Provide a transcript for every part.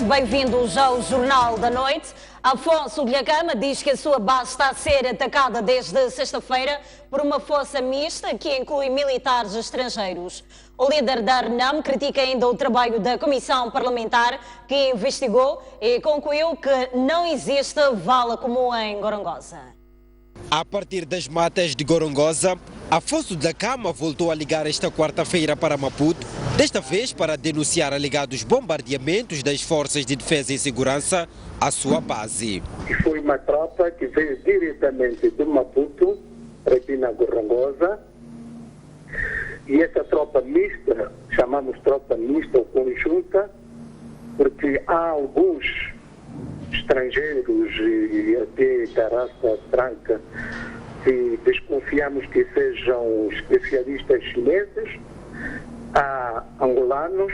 bem-vindos ao Jornal da Noite. Afonso Dhlakama diz que a sua base está a ser atacada desde sexta-feira por uma força mista que inclui militares estrangeiros. O líder da RENAM critica ainda o trabalho da Comissão Parlamentar que investigou e concluiu que não existe vala comum em Gorongosa. A partir das matas de Gorongosa, Afonso Dhlakama voltou a ligar esta quarta-feira para Maputo, desta vez para denunciar alegados bombardeamentos das Forças de Defesa e Segurança à sua base. Foi uma tropa que veio diretamente de Maputo, aqui na Gorongosa, e essa tropa mista, chamamos tropa mista ou conjunta, porque há alguns estrangeiros e até da raça branca que desconfiamos que sejam especialistas chineses, há angolanos,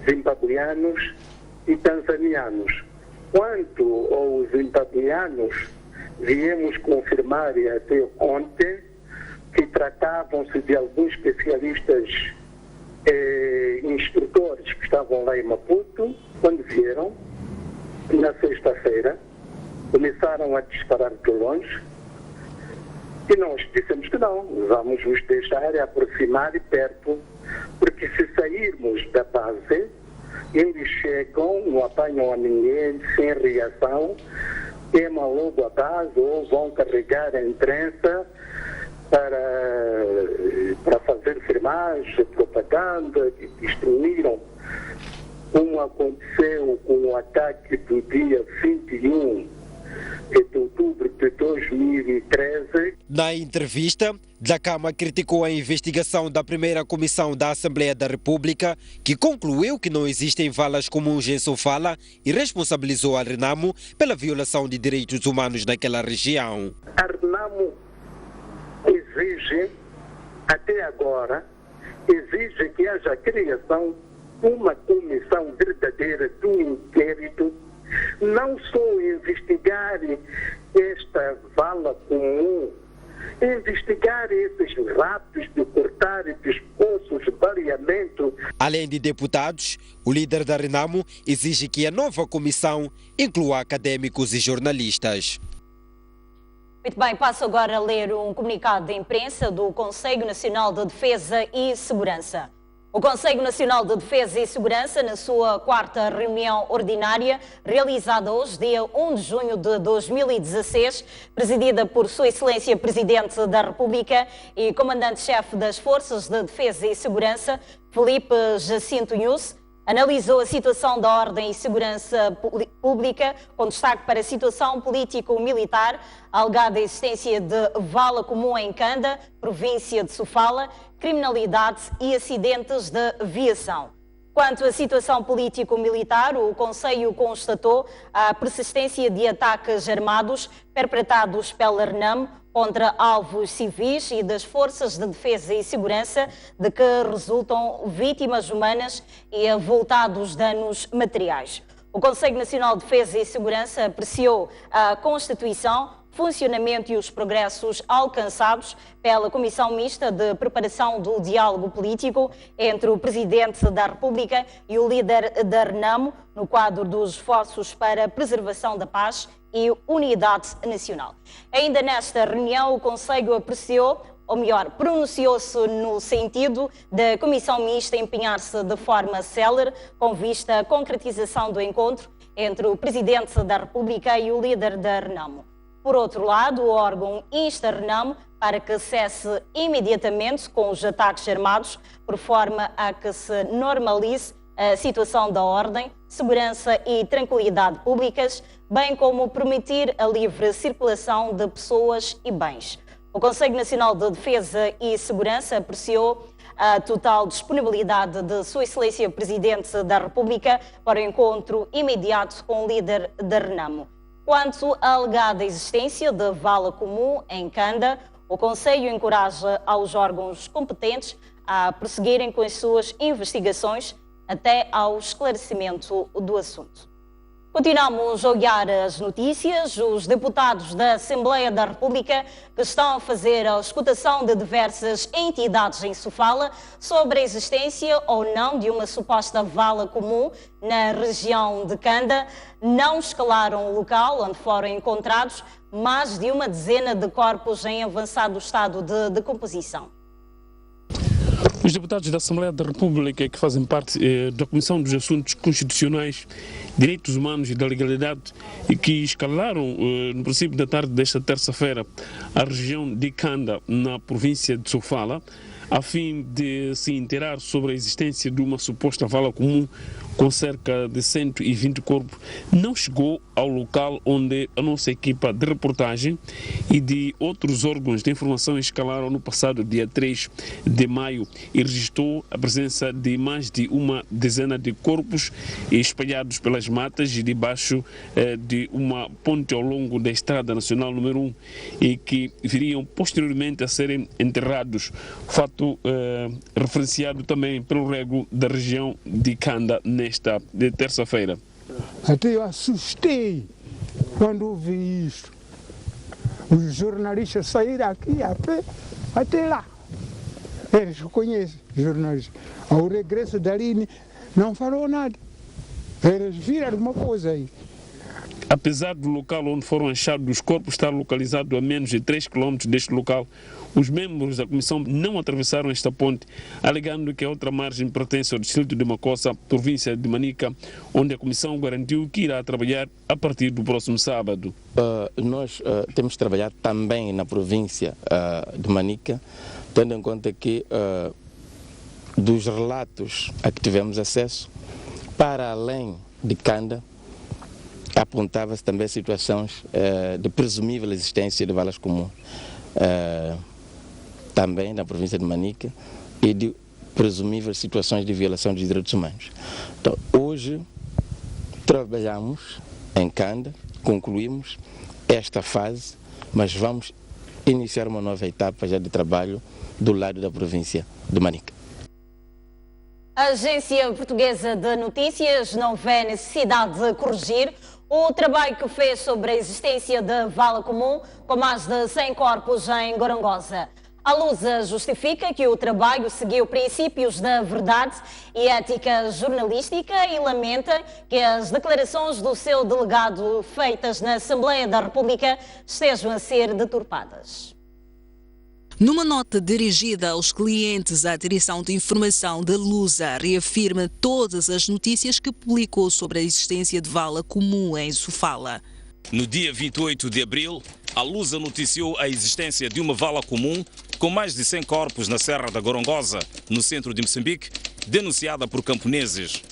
zimbabuianos e tanzanianos. Quanto aos zimbabuianos, viemos confirmar e até ontem que tratavam-se de alguns especialistas instrutores que estavam lá em Maputo. Quando vieram, na sexta-feira, começaram a disparar de longe e nós dissemos que não, vamos nos deixar aproximar e perto, porque se sairmos da base, eles chegam, não apanham a ninguém, sem reação, queimam logo a base ou vão carregar a imprensa para fazer filmagem, propaganda, que destruíram, como aconteceu com o ataque do dia 21 de outubro de 2013. Na entrevista, Dhlakama criticou a investigação da primeira comissão da Assembleia da República, que concluiu que não existem valas comuns em Sofala e responsabilizou a RENAMO pela violação de direitos humanos naquela região. A RENAMO exige, até agora, exige que haja a criação de uma comissão verdadeira do inquérito, não só investigar esta vala comum, investigar esses raptos de cortar pescoços, baleamento. Além de deputados, o líder da RENAMO exige que a nova comissão inclua académicos e jornalistas. Muito bem, passo agora a ler um comunicado de imprensa do Conselho Nacional de Defesa e Segurança. O Conselho Nacional de Defesa e Segurança, na sua quarta reunião ordinária, realizada hoje, dia 1 de junho de 2016, presidida por Sua Excelência Presidente da República e Comandante-Chefe das Forças de Defesa e Segurança, Filipe Jacinto Inhosse, analisou a situação da ordem e segurança pública, com destaque para a situação político-militar, a alegada existência de vala comum em Canda, província de Sofala, criminalidade e acidentes de viação. Quanto à situação político-militar, o Conselho constatou a persistência de ataques armados perpetrados pela RENAM contra alvos civis e das Forças de Defesa e Segurança, de que resultam vítimas humanas e avultados danos materiais. O Conselho Nacional de Defesa e Segurança apreciou a constituição, funcionamento e os progressos alcançados pela Comissão Mista de Preparação do Diálogo Político entre o Presidente da República e o líder da RENAMO no quadro dos esforços para a preservação da paz e unidade nacional. Ainda nesta reunião, o Conselho apreciou, ou melhor, pronunciou-se no sentido da Comissão Mista empenhar-se de forma célere com vista à concretização do encontro entre o Presidente da República e o líder da RENAMO. Por outro lado, o órgão insta a RENAMO para que cesse imediatamente com os ataques armados, por forma a que se normalize a situação da ordem, segurança e tranquilidade públicas, bem como permitir a livre circulação de pessoas e bens. O Conselho Nacional de Defesa e Segurança apreciou a total disponibilidade de Sua Excelência Presidente da República para o encontro imediato com o líder da RENAMO. Quanto à alegada existência de vala comum em Canda, o Conselho encoraja aos órgãos competentes a prosseguirem com as suas investigações até ao esclarecimento do assunto. Continuamos a olhar as notícias. Os deputados da Assembleia da República que estão a fazer a escutação de diversas entidades em Sofala sobre a existência ou não de uma suposta vala comum na região de Canda não escalaram o local onde foram encontrados mais de uma dezena de corpos em avançado estado de decomposição. Os deputados da Assembleia da República que fazem parte da Comissão dos Assuntos Constitucionais, Direitos Humanos e da Legalidade e que escalaram no princípio da tarde desta terça-feira a região de Canda, na província de Sofala, a fim de se inteirar sobre a existência de uma suposta vala comum com cerca de 120 corpos, não chegou ao local onde a nossa equipa de reportagem e de outros órgãos de informação escalaram no passado dia 3 de maio e registrou a presença de mais de uma dezena de corpos espalhados pelas matas e debaixo de uma ponte ao longo da Estrada Nacional número 1 e que viriam posteriormente a serem enterrados, fato referenciado também pelo rego da região de Canda nesta terça-feira. Até eu assustei quando ouvi isto. Os jornalistas saíram aqui a pé até lá. Eles conhecem os jornalistas. Ao regresso dali não falou nada. Eles viram alguma coisa aí. Apesar do local onde foram achados os corpos estar localizado a menos de 3 km deste local, os membros da comissão não atravessaram esta ponte, alegando que a outra margem pertence ao distrito de Macossa, província de Manica, onde a comissão garantiu que irá trabalhar a partir do próximo sábado. Nós temos trabalhado também na província de Manica, tendo em conta que dos relatos a que tivemos acesso, para além de Canda, apontava-se também situações de presumível existência de valas comuns, também na província de Manica, e de presumíveis situações de violação dos direitos humanos. Então, hoje trabalhamos em Canda, concluímos esta fase, mas vamos iniciar uma nova etapa já de trabalho do lado da província de Manica. A Agência Portuguesa de Notícias não vê necessidade de corrigir o trabalho que fez sobre a existência de vala comum com mais de 100 corpos em Gorongosa. A Lusa justifica que o trabalho seguiu princípios da verdade e ética jornalística e lamenta que as declarações do seu delegado feitas na Assembleia da República estejam a ser deturpadas. Numa nota dirigida aos clientes, a direção de informação da Lusa reafirma todas as notícias que publicou sobre a existência de vala comum em Sofala. No dia 28 de abril, a Lusa noticiou a existência de uma vala comum com mais de 100 corpos na Serra da Gorongosa, no centro de Moçambique, denunciada por camponeses.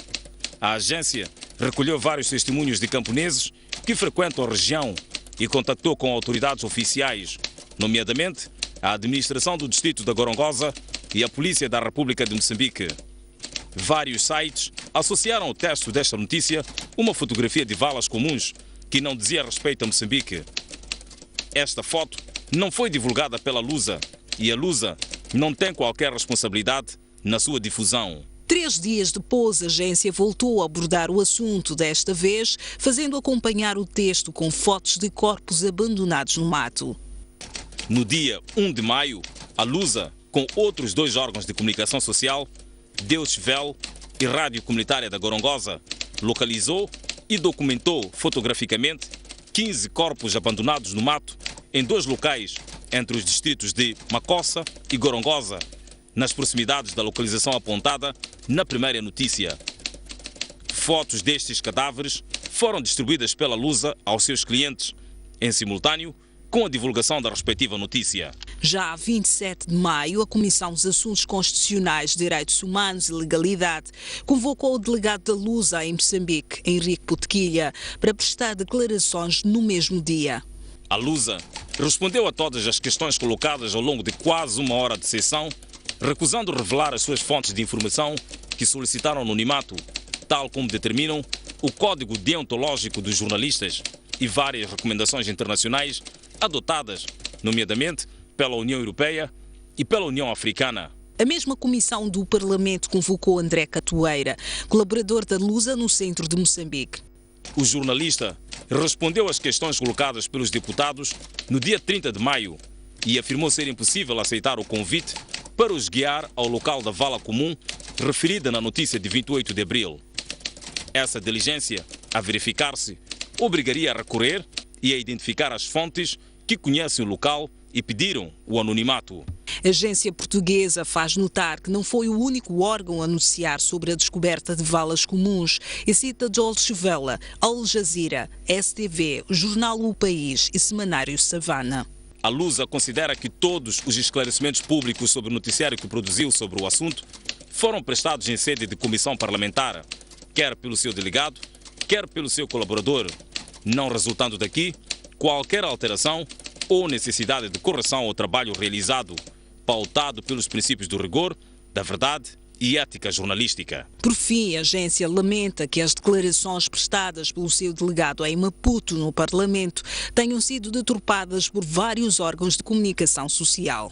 A agência recolheu vários testemunhos de camponeses que frequentam a região e contactou com autoridades oficiais, nomeadamente a administração do distrito da Gorongosa e a Polícia da República de Moçambique. Vários sites associaram ao texto desta notícia uma fotografia de valas comuns que não dizia respeito a Moçambique. Esta foto não foi divulgada pela Lusa e a Lusa não tem qualquer responsabilidade na sua difusão. 3 dias depois, a agência voltou a abordar o assunto, desta vez fazendo acompanhar o texto com fotos de corpos abandonados no mato. No dia 1 de maio, a Lusa, com outros 2 órgãos de comunicação social, Deutsche Welle e Rádio Comunitária da Gorongosa, localizou e documentou fotograficamente 15 corpos abandonados no mato em 2 locais entre os distritos de Macossa e Gorongosa, nas proximidades da localização apontada na primeira notícia. Fotos destes cadáveres foram distribuídas pela Lusa aos seus clientes, em simultâneo com a divulgação da respectiva notícia. Já a 27 de maio, a Comissão dos Assuntos Constitucionais, Direitos Humanos e Legalidade convocou o delegado da Lusa em Moçambique, Henrique Botequilha, para prestar declarações no mesmo dia. A Lusa respondeu a todas as questões colocadas ao longo de quase 1 hora de sessão, recusando revelar as suas fontes de informação que solicitaram anonimato, tal como determinam o Código Deontológico dos Jornalistas e várias recomendações internacionais adotadas, nomeadamente pela União Europeia e pela União Africana. A mesma comissão do Parlamento convocou André Catoeira, colaborador da Lusa no centro de Moçambique. O jornalista respondeu às questões colocadas pelos deputados no dia 30 de maio e afirmou ser impossível aceitar o convite para os guiar ao local da vala comum referida na notícia de 28 de abril. Essa diligência, a verificar-se, obrigaria a recorrer e a identificar as fontes que conhecem o local e pediram o anonimato. A agência portuguesa faz notar que não foi o único órgão a anunciar sobre a descoberta de valas comuns e cita Deutsche Welle, Al Jazeera, STV, Jornal O País e Semanário Savana. A Lusa considera que todos os esclarecimentos públicos sobre o noticiário que produziu sobre o assunto foram prestados em sede de comissão parlamentar, quer pelo seu delegado, quer pelo seu colaborador, não resultando daqui qualquer alteração ou necessidade de correção ao trabalho realizado, pautado pelos princípios do rigor, da verdade e ética jornalística. Por fim, a agência lamenta que as declarações prestadas pelo seu delegado em Maputo, no Parlamento, tenham sido deturpadas por vários órgãos de comunicação social.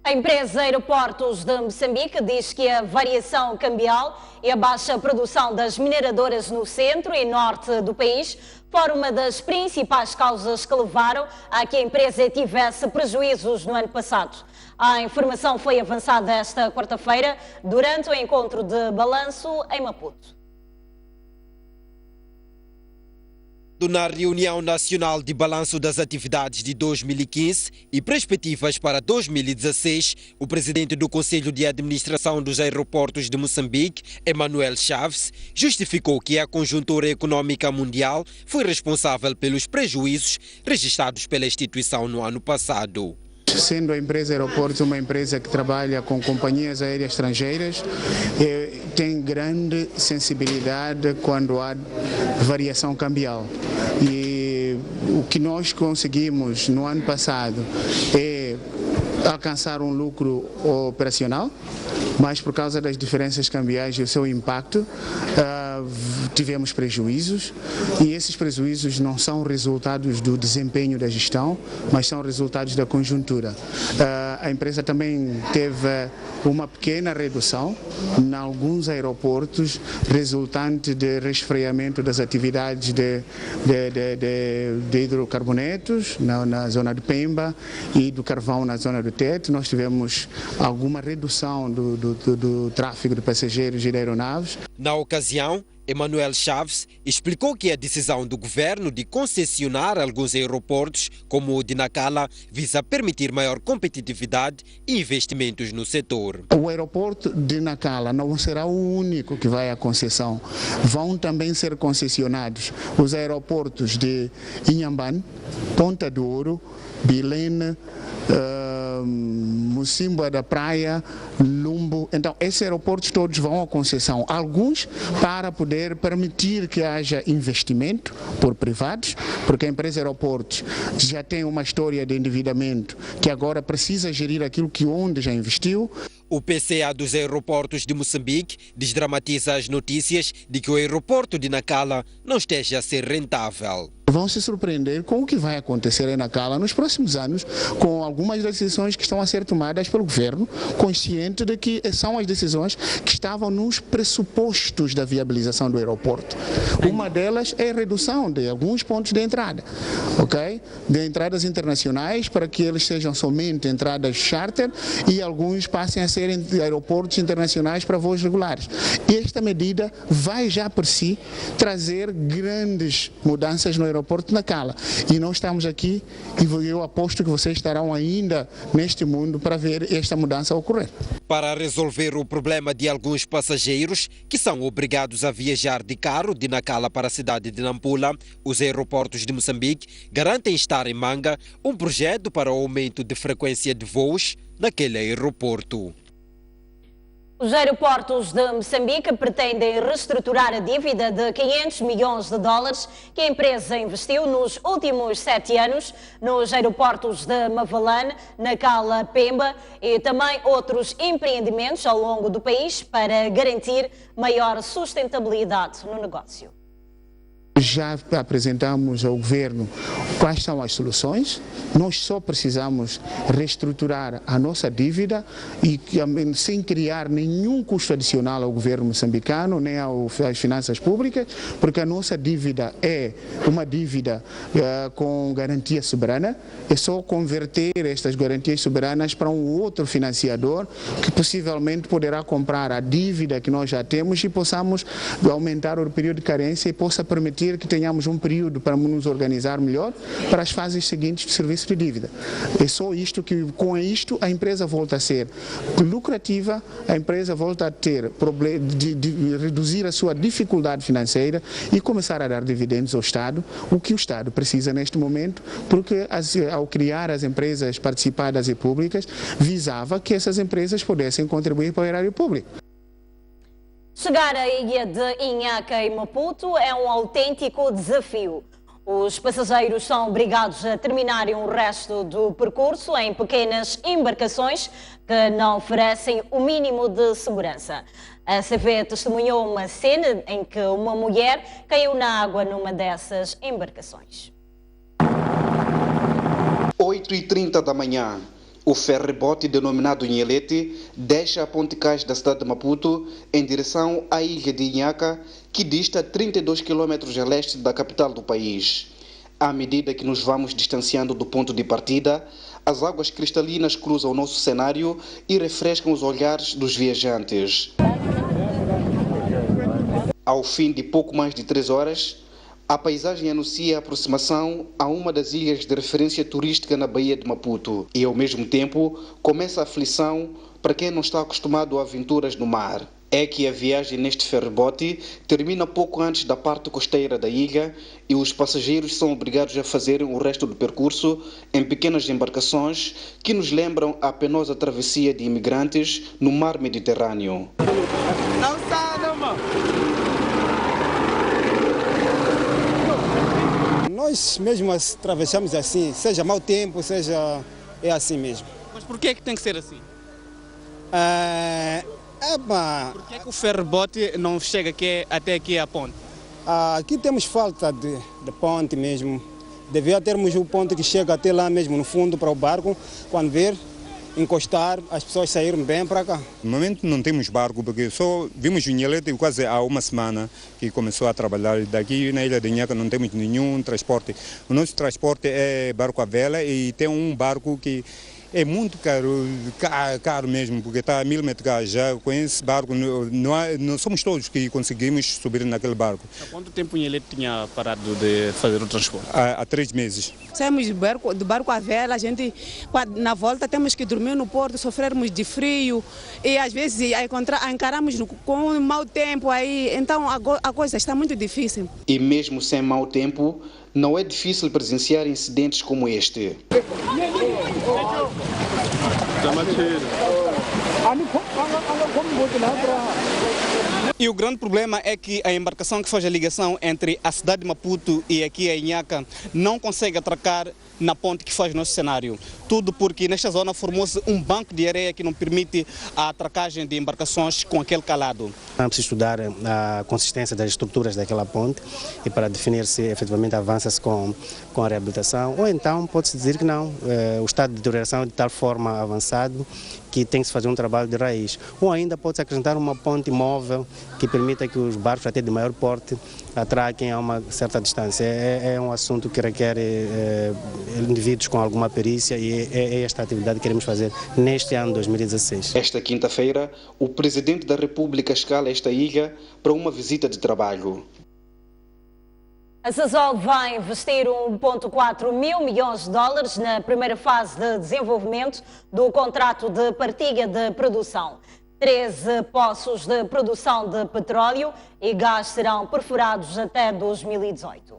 A empresa Aeroportos de Moçambique diz que a variação cambial e a baixa produção das mineradoras no centro e norte do país foram uma das principais causas que levaram a que a empresa tivesse prejuízos no ano passado. A informação foi avançada esta quarta-feira durante o encontro de balanço em Maputo. Na reunião nacional de balanço das atividades de 2015 e perspectivas para 2016, o presidente do Conselho de Administração dos Aeroportos de Moçambique, Emanuel Chaves, justificou que a conjuntura econômica mundial foi responsável pelos prejuízos registrados pela instituição no ano passado. Sendo a empresa Aeroportos uma empresa que trabalha com companhias aéreas estrangeiras, tem grande sensibilidade quando há variação cambial. E o que nós conseguimos no ano passado é alcançar um lucro operacional, mas por causa das diferenças cambiais e o seu impacto, tivemos prejuízos, e esses prejuízos não são resultados do desempenho da gestão, mas são resultados da conjuntura. A empresa também teve uma pequena redução em alguns aeroportos, resultante de resfriamento das atividades de hidrocarbonetos na zona de Pemba e do carvão na zona do Tete. Nós tivemos alguma redução do tráfego de passageiros e de aeronaves. Na ocasião, Emanuel Chaves explicou que a decisão do governo de concessionar alguns aeroportos, como o de Nacala, visa permitir maior competitividade e investimentos no setor. O aeroporto de Nacala não será o único que vai à concessão. Vão também ser concessionados os aeroportos de Inhambane, Ponta do Ouro, Belém, Mocimboa da Praia, Lumbo. Então, esses aeroportos todos vão à concessão. Alguns para poder permitir que haja investimento por privados, porque a empresa Aeroportos já tem uma história de endividamento que agora precisa gerir aquilo que onde já investiu. O PCA dos Aeroportos de Moçambique desdramatiza as notícias de que o aeroporto de Nacala não esteja a ser rentável. Vão se surpreender com o que vai acontecer em Nacala nos próximos anos, com algumas decisões que estão a ser tomadas pelo governo, consciente de que são as decisões que estavam nos pressupostos da viabilização do aeroporto. Uma delas é a redução de alguns pontos de entrada, ok? De entradas internacionais, para que eles sejam somente entradas charter e alguns passem a serem aeroportos internacionais para voos regulares. Esta medida vai já por si trazer grandes mudanças no aeroporto de Nacala. E nós estamos aqui e eu aposto que vocês estarão ainda neste mundo para ver esta mudança ocorrer. Para resolver o problema de alguns passageiros que são obrigados a viajar de carro de Nacala para a cidade de Nampula, os aeroportos de Moçambique garantem estar em manga um projeto para o aumento de frequência de voos naquele aeroporto. Os aeroportos de Moçambique pretendem reestruturar a dívida de 500 milhões de dólares que a empresa investiu nos últimos 7 anos nos aeroportos de Mavalane, Nacala, Pemba e também outros empreendimentos ao longo do país para garantir maior sustentabilidade no negócio. Já apresentamos ao governo quais são as soluções. Nós só precisamos reestruturar a nossa dívida e sem criar nenhum custo adicional ao governo moçambicano nem às finanças públicas, porque a nossa dívida é uma dívida com garantia soberana. É só converter estas garantias soberanas para um outro financiador que possivelmente poderá comprar a dívida que nós já temos e possamos aumentar o período de carência e possa permitir que tenhamos um período para nos organizar melhor para as fases seguintes de serviço de dívida. É só isto que, com isto, a empresa volta a ser lucrativa, a empresa volta a ter problema de reduzir a sua dificuldade financeira e começar a dar dividendos ao Estado, o que o Estado precisa neste momento, porque ao criar as empresas participadas e públicas, visava que essas empresas pudessem contribuir para o erário público. Chegar à ilha de Inhaca e Maputo é um autêntico desafio. Os passageiros são obrigados a terminarem o resto do percurso em pequenas embarcações que não oferecem o mínimo de segurança. A CV testemunhou uma cena em que uma mulher caiu na água numa dessas embarcações. 8h30 da manhã. O ferrybote denominado Inhelete deixa a Ponte Cais da cidade de Maputo em direção à ilha de Inhaca, que dista 32 km a leste da capital do país. À medida que nos vamos distanciando do ponto de partida, as águas cristalinas cruzam o nosso cenário e refrescam os olhares dos viajantes. Ao fim de pouco mais de 3 horas, a paisagem anuncia a aproximação a uma das ilhas de referência turística na Baía de Maputo e, ao mesmo tempo, começa a aflição para quem não está acostumado a aventuras no mar. É que a viagem neste ferrybote termina pouco antes da parte costeira da ilha e os passageiros são obrigados a fazerem o resto do percurso em pequenas embarcações que nos lembram a penosa travessia de imigrantes no mar Mediterrâneo. Nós mesmo atravessamos assim, seja mau tempo, seja é assim mesmo. Mas por que tem que ser assim? Por que o ferrybote não chega até aqui à ponte? Aqui temos falta de ponte mesmo. Devia termos um ponte que chega até lá mesmo no fundo para o barco, quando ver, encostar, as pessoas saíram bem para cá. No momento não temos barco, porque só vimos o Inhelete quase há uma semana que começou a trabalhar. Daqui na ilha de Inhaca não temos nenhum transporte. O nosso transporte é barco à vela e tem um barco que é muito caro mesmo, porque está a 1000 metros. Já com esse barco, não somos todos que conseguimos subir naquele barco. Há quanto tempo o Inhelete tinha parado de fazer o transporte? Há 3 meses. Saímos do barco à vela, a gente na volta temos que dormir no porto, sofrermos de frio e às vezes encaramos com um mau tempo aí, então a coisa está muito difícil. E mesmo sem mau tempo, não é difícil presenciar incidentes como este. E o grande problema é que a embarcação que faz a ligação entre a cidade de Maputo e aqui a Inhaca não consegue atracar na ponte que faz nosso cenário. Tudo porque nesta zona formou-se um banco de areia que não permite a atracagem de embarcações com aquele calado. É preciso estudar a consistência das estruturas daquela ponte e para definir se efetivamente avança-se com a reabilitação ou então pode-se dizer que não, o estado de deterioração é de tal forma avançado que tem que se fazer um trabalho de raiz. Ou ainda pode-se acrescentar uma ponte móvel que permita que os barcos até de maior porte atraquem a uma certa distância. É um assunto que requer indivíduos com alguma perícia e é esta atividade que queremos fazer neste ano 2016. Esta quinta-feira, o Presidente da República escala esta ilha para uma visita de trabalho. A Sasol vai investir 1,4 mil milhões de dólares na primeira fase de desenvolvimento do contrato de partilha de produção. 13 poços de produção de petróleo e gás serão perfurados até 2018.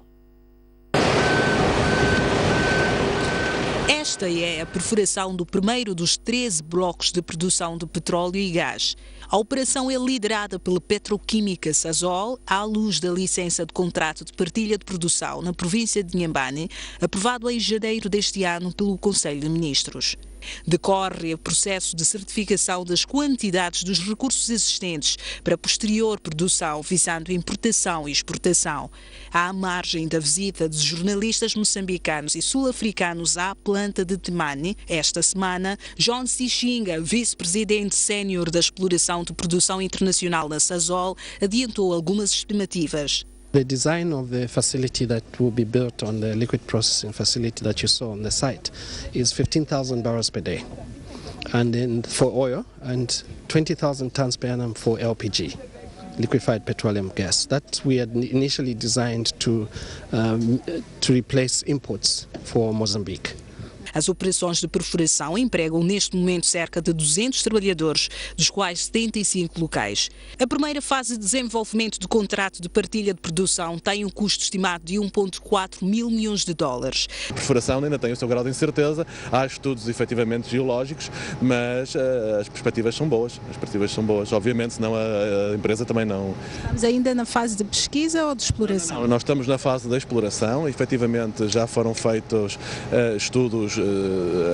Esta é a perfuração do primeiro dos 13 blocos de produção de petróleo e gás. A operação é liderada pela Petroquímica Sasol, à luz da licença de contrato de partilha de produção na província de Inhambane, aprovado em janeiro deste ano pelo Conselho de Ministros. Decorre o processo de certificação das quantidades dos recursos existentes para posterior produção, visando importação e exportação. À margem da visita de jornalistas moçambicanos e sul-africanos à planta de Temane, esta semana, John Sichinga, vice-presidente sénior da exploração de produção internacional na Sasol, adiantou algumas estimativas. The design of the facility that will be built on the liquid processing facility that you saw on the site is 15,000 barrels per day, and then for oil, and 20,000 tons per annum for LPG, liquefied petroleum gas. That we had initially designed to replace imports for Mozambique. As operações de perfuração empregam neste momento cerca de 200 trabalhadores, dos quais 75 locais. A primeira fase de desenvolvimento do contrato de partilha de produção tem um custo estimado de 1,4 mil milhões de dólares. A perfuração ainda tem o seu grau de incerteza, há estudos efetivamente geológicos, mas as perspectivas são boas. Obviamente, senão a empresa também não... Estamos ainda na fase de pesquisa ou de exploração? Não, nós estamos na fase da exploração, efetivamente já foram feitos estudos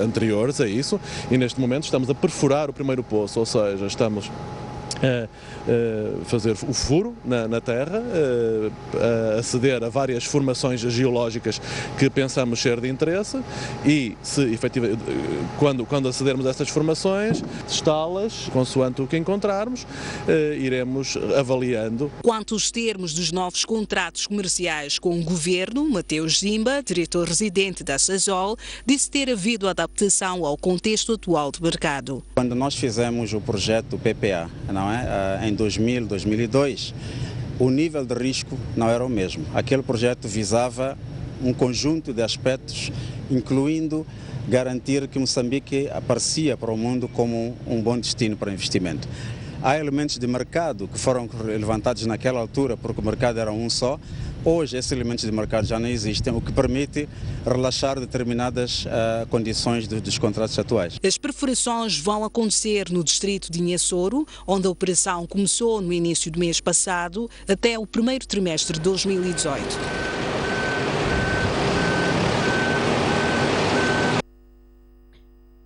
anteriores a isso e neste momento estamos a perfurar o primeiro poço, ou seja, estamos a fazer o furo na terra, a aceder a várias formações geológicas que pensamos ser de interesse e, se efetivamente, quando acedermos a essas formações, testá-las, consoante o que encontrarmos, iremos avaliando. Quanto aos termos dos novos contratos comerciais com o governo, Mateus Zimba, diretor residente da Sasol, disse ter havido adaptação ao contexto atual do mercado. Quando nós fizemos o projeto PPA, em 2000, 2002, o nível de risco não era o mesmo. Aquele projeto visava um conjunto de aspectos, incluindo garantir que Moçambique aparecia para o mundo como um bom destino para investimento. Há elementos de mercado que foram levantados naquela altura, porque o mercado era um só. Hoje, esses elementos de mercado já não existem, o que permite relaxar determinadas condições dos contratos atuais. As perfurações vão acontecer no distrito de Inhassoro, onde a operação começou no início do mês passado, até o primeiro trimestre de 2018.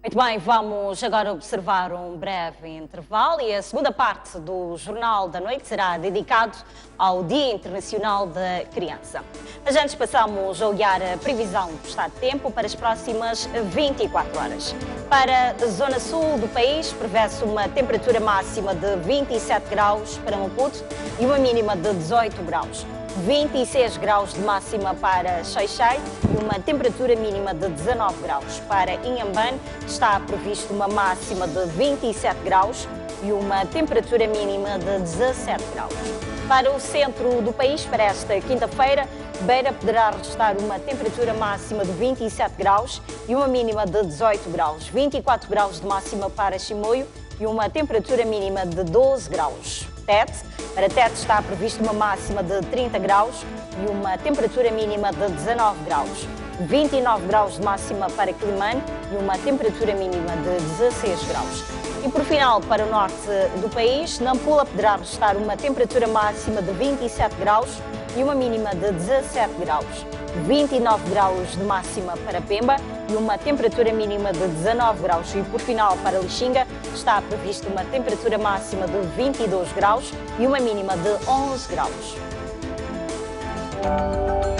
Muito bem, vamos agora observar um breve intervalo e a segunda parte do Jornal da Noite será dedicado ao Dia Internacional da Criança. Mas antes passamos a olhar a previsão do estado de tempo para as próximas 24 horas. Para a zona sul do país, prevê-se uma temperatura máxima de 27 graus para Maputo e uma mínima de 18 graus. 26 graus de máxima para Xai-Xai e uma temperatura mínima de 19 graus. Para Inhambane está previsto uma máxima de 27 graus e uma temperatura mínima de 17 graus. Para o centro do país, para esta quinta-feira, Beira poderá registrar uma temperatura máxima de 27 graus e uma mínima de 18 graus. 24 graus de máxima para Chimoio e uma temperatura mínima de 12 graus. Para Tete está previsto uma máxima de 30 graus e uma temperatura mínima de 19 graus. 29 graus de máxima para Quilimane e uma temperatura mínima de 16 graus. E por final, para o norte do país, Nampula poderá registrar uma temperatura máxima de 27 graus e uma mínima de 17 graus. 29 graus de máxima para Pemba e uma temperatura mínima de 19 graus. E por final, para Lixinga, está prevista uma temperatura máxima de 22 graus e uma mínima de 11 graus.